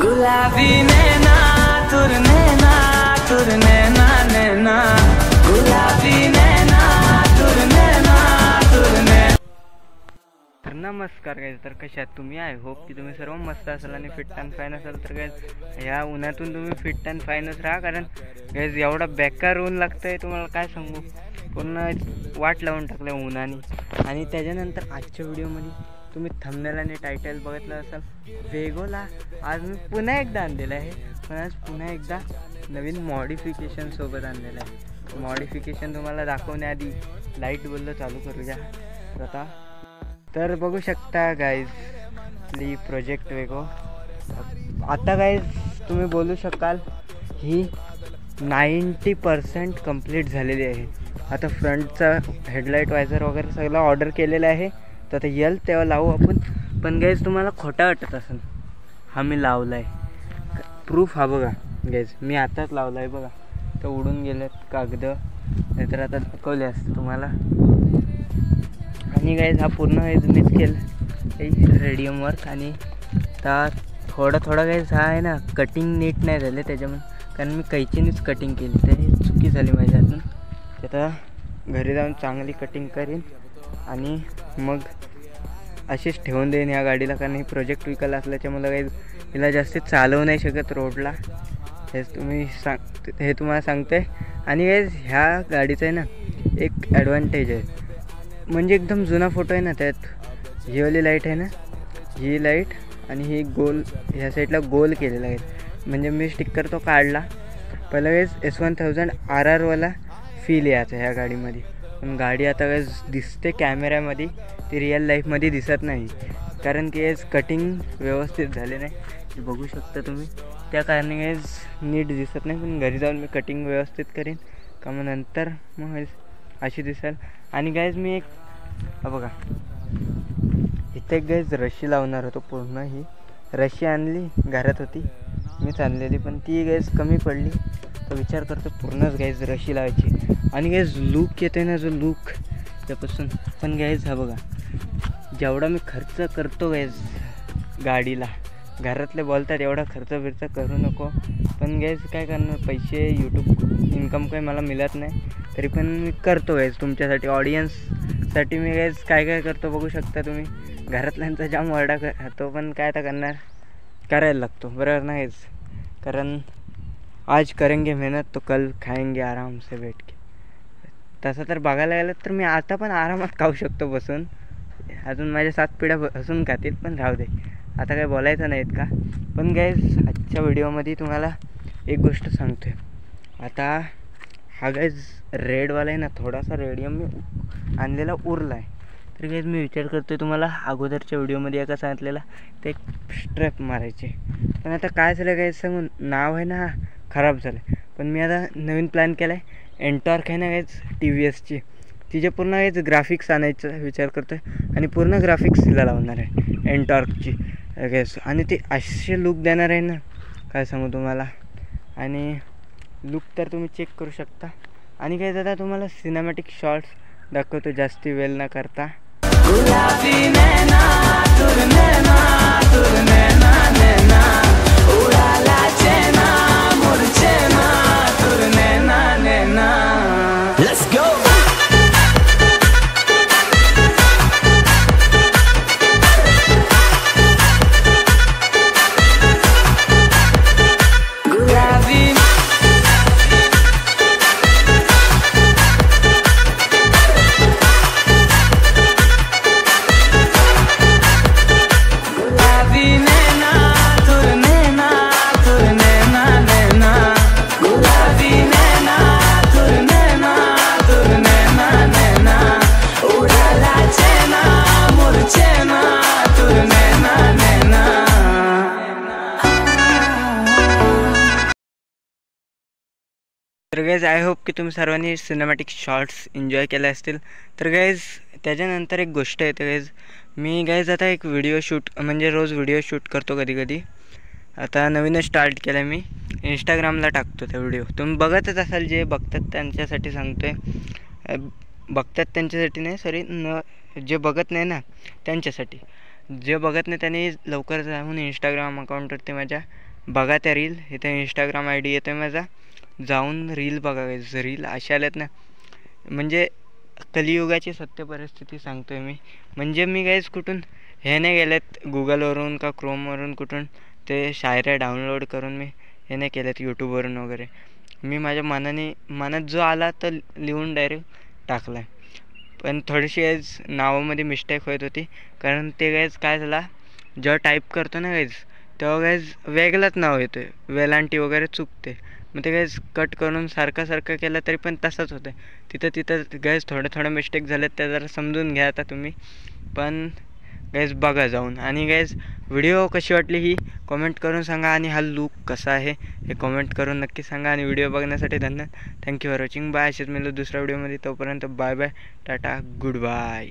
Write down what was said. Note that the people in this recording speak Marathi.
गुलाबी नैना तुर नैना तुर नैना नैना गुलाबी नैना तुर नैना तुर नैना। तर नमस्कार गाइज, तर कशा आहात तुम्ही? आय होप की तुम्ही सर्व मस्त असाल आणि फिट अँड फाईन असाल. तर गाइज ह्या उन्हातून तुम्ही फिट अँड फाईनच राहा, कारण गाइज एवढा बेकार ऊन लागतंय तुम्हाला काय सांगू. पूर्ण वाट लावून टाकलं उन्हाने. आणि त्याच्यानंतर आजच्या व्हिडिओमध्ये तुम्ही थंबनेल आणि टायटल बघितलं असाल, वेगोला आज मी पुन्हा एकदा आणलेलं आहे. पण आज पुन्हा एकदा नवीन मॉडिफिकेशन सोबत आणलेलं आहे. मॉडिफिकेशन तुम्हाला दाखवण्याआधी लाईट बोललं चालू करूया आता. तर बघू शकता गाईज आपली प्रोजेक्ट वेगो आता गाईज तुम्ही बोलू शकाल ही 90% कंप्लीट झालेली आहे. आता फ्रंटचा हेडलाईट वायझर वगैरे सगळं ऑर्डर केलेलं आहे. तर आता येईल तेव्हा लावू आपण. पण गाईज तुम्हाला खोटा वाटत असेल, हा मी लावला आहे. प्रूफ हा बघा गाईज, मी आताच लावला आहे बघा. तर उडून गेलेत कागद, नाहीतर आता दाखवले असते तुम्हाला. आणि गाईज हा पूर्ण गाईज मीच केलं रेडियम वर्क. आणि आता थोडा गाईज हा आहे ना कटिंग नीट नाही झाले त्याच्यामुळे, कारण मी कैचीनेच कटिंग केली, ते चुकी झाली माझ्या हातून. आता घरी जाऊन चांगली कटिंग करीन आणि मग अशीच ठेवून देईन ह्या गाडीला. कारण ही प्रोजेक्ट विकल असल्याच्यामुळे गाईज हिला जास्त चालवू नाही शकत रोडला, हे तुम्हाला सांगते. आणि गाईज ह्या गाडीचं आहे ना एक ॲडव्हान्टेज आहे, म्हणजे एकदम जुना फोटो आहे ना, त्यात ही वाली लाईट आहे ना, ही लाईट आणि ही गोल ह्या साईडला गोल केलेला आहे. म्हणजे मी स्टिकर तो काढला पहिला गाईज S1000 RRवाला फील यायचा ह्या गाडीमध्ये. पण गाडी आता गाईज दिसते कॅमेऱ्यामध्ये, ती रिअल लाईफमध्ये दिसत नाही, कारण की गाईज कटिंग व्यवस्थित झाले नाही. बघू शकता तुम्ही, त्या कारणे गाईज नीट दिसत नाही. पण घरी जाऊन मी कटिंग व्यवस्थित करीन का मग नंतर मग अशी दिसेल. आणि गाईज मी एक बघा इथे एक गाईज रशी लावणार होतो. पूर्ण ही रशी आणली, घरात होती मीच आणलेली, पण ती गाईज कमी पडली. तर विचार करतो पूर्णच गाईज रशी लावायची. आणि गाईज लूक येते ना जो लूक त्यापासून. पण गाईज हा बघा जेवढा मी खर्च करतो गाईज गाडीला, घरातले बोलतात एवढा खर्च करू नको. पण गाईज काय करणार, पैसे यूट्यूब इन्कम काही मला मिळत नाही, तरी पण मी करतो गाईज तुमच्यासाठी, ऑडियन्ससाठी. मी गाईज काय करतो बघू शकता तुम्ही. घरातल्यांचा जाम वरडा खातो, पण काय तर करणार, करायला लागतो बरोबर ना गाईज. कारण आज करेंगे मेहनत तो कल खाएंगे आराम से बैठ के. तसं तर बघायला गेलं तर मी आता पण आरामात खाऊ शकतो बसून. अजून माझ्या 7 पिढ्या बसून खातील, पण राहू दे, आता काय बोलायचं नाहीत का. पण गाईज आजच्या व्हिडिओमध्ये तुम्हाला एक गोष्ट सांगतो आहे. आता हा गाईज रेडवाला आहे ना, थोडासा रेडियम मी आणलेला उरला आहे. तर गाईज मी विचार करतो आहे, तुम्हाला अगोदरच्या व्हिडिओमध्ये एका सांगितलेला ते एक स्ट्रॅप मारायचे. पण आता काय झालं गाईज सांगून, नाव आहे ना खराब झालं. पण मी आता नवीन प्लॅन केला आहे. एनटॉर्क आहे ना गाईज TVSची, तिचे पूर्ण गाईज ग्राफिक्स आणायचा विचार करतो आहे. आणि पूर्ण ग्राफिक्स तिला लावणार आहे एनटॉर्कची गाईज. आणि ते असे लुक देणार आहे ना काय सांगू तुम्हाला. आणि लुक तर तुम्ही चेक करू शकता. आणि गाईज आता तुम्हाला सिनेमॅटिक शॉट्स दाखवतो जास्ती वेळ न करता. गुलाबी नैना तुर नैना तुर नैना नैना उडाला चैना मोर चैना तुर नैना नैना. Let's go. तर गाईज आय होप की तुम्ही सर्वांनी सिनेमॅटिक शॉट्स एन्जॉय केले असतील. तर गाईज त्याच्यानंतर एक गोष्ट येते गाईज, मी गाईज आता एक व्हिडिओ शूट, म्हणजे रोज व्हिडिओ शूट करतो कधी. आता नवीनच स्टार्ट केलं मी, इंस्टाग्रामला टाकतो त्या व्हिडिओ. तुम्ही बघतच असाल, जे बघतात त्यांच्यासाठी सांगतो आहे. बघतात त्यांच्यासाठी नाही, सॉरी, जे बघत नाही ना त्यांच्यासाठी. जे बघत नाही त्यांनी लवकर जाऊन इंस्टाग्राम अकाउंटवरती माझ्या बघा त्या रील. इथे इंस्टाग्राम आय डी येतो आहे माझा, जाऊन रील बघा गाईज. रील अशा आल्यात ना, म्हणजे कलियुगाची सत्य परिस्थिती सांगतो आहे मी. म्हणजे मी गाईज कुठून हे नाही गेलेत गुगलवरून का क्रोमवरून कुठून ते शायऱ्या डाउनलोड करून मी हे नाही केलेत यूट्यूबवरून वगैरे. मी माझ्या मनात जो आला तर लिहून डायरेक्ट टाकला आहे. पण थोडीशी गाईज नावामध्ये मिस्टेक होत होती, कारण ते गाईज काय झाला, जेव्हा टाईप करतो ना गाईज तेव्हा गाईज वेगळाच नाव येतो आहे, वेलांटी वगैरे चुकते. मग ते गाईज कट करून सारखं केलं तरी पण तसंच होतं. तिथं गाईज थोड्या मिस्टेक झाल्यात, त्या जरा समजून घ्या आता तुम्ही. पण गाईज बघा जाऊन. आणि गाईज व्हिडिओ कशी वाटली ही कॉमेंट करून सांगा, आणि हा लूक कसा आहे हे कॉमेंट करून नक्की सांगा. आणि व्हिडिओ बघण्यासाठी धन्यवाद. Thank you for watching. बाय. असेच मिळलो दुसऱ्या व्हिडिओमध्ये. तोपर्यंत bye bye, tata, good bye.